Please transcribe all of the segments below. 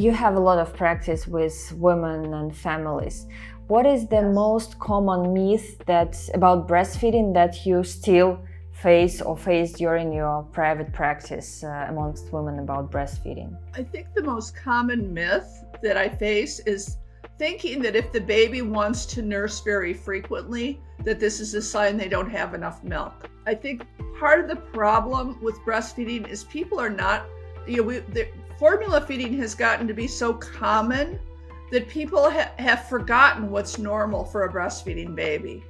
you have a lot of practice with women and families. What is the most common myth about breastfeeding that you still face during your private practice amongst women about breastfeeding? I think the most common myth that I face is thinking that if the baby wants to nurse very frequently, that this is a sign they don't have enough milk. I think part of the problem with breastfeeding is people are not, formula feeding has gotten to be so common that people have forgotten what's normal for a breastfeeding baby.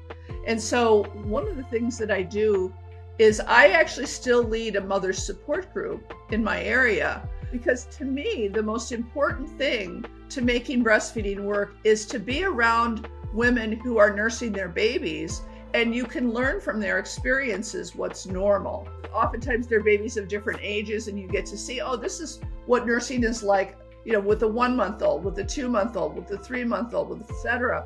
And so one of the things that I do is I actually still lead a mother's support group in my area, because to me, the most important thing to making breastfeeding work is to be around women who are nursing their babies, and you can learn from their experiences what's normal. Oftentimes they're babies of different ages, and you get to see, oh, this is what nursing is like, with a 1-month-old, with a 2-month-old, with a 3-month-old, with etc.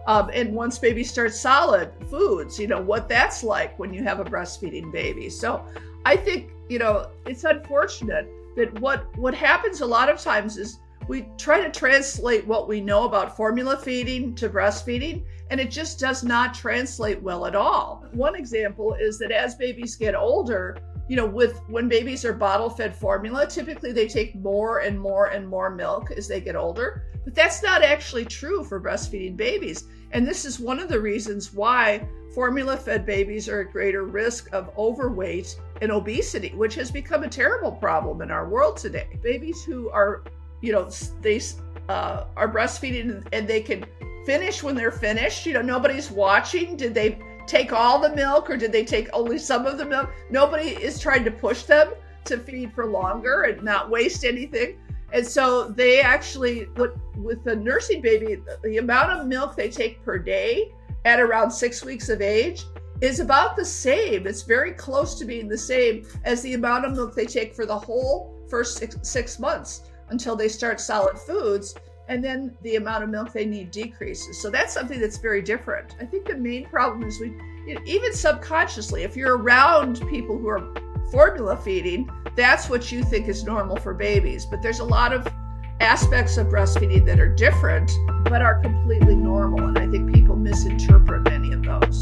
And once baby starts solid foods, what that's like when you have a breastfeeding baby. So I think, it's unfortunate that what happens a lot of times is we try to translate what we know about formula feeding to breastfeeding, and it just does not translate well at all. One example is that as babies get older, when babies are bottle fed formula, typically they take more and more and more milk as they get older, but that's not actually true for breastfeeding babies. And this is one of the reasons why formula fed babies are at greater risk of overweight and obesity, which has become a terrible problem in our world today. Babies who are, they are breastfeeding and they can finish when they're finished, nobody's watching. Did they take all the milk or did they take only some of the milk? Nobody is trying to push them to feed for longer and not waste anything. And so they actually, with a nursing baby, the amount of milk they take per day at around 6 weeks of age is about the same. It's very close to being the same as the amount of milk they take for the whole first six months until they start solid foods. And then the amount of milk they need decreases. So that's something that's very different. I think the main problem is even subconsciously, if you're around people who are formula feeding, that's what you think is normal for babies. But there's a lot of aspects of breastfeeding that are different, but are completely normal. And I think people misinterpret many of those.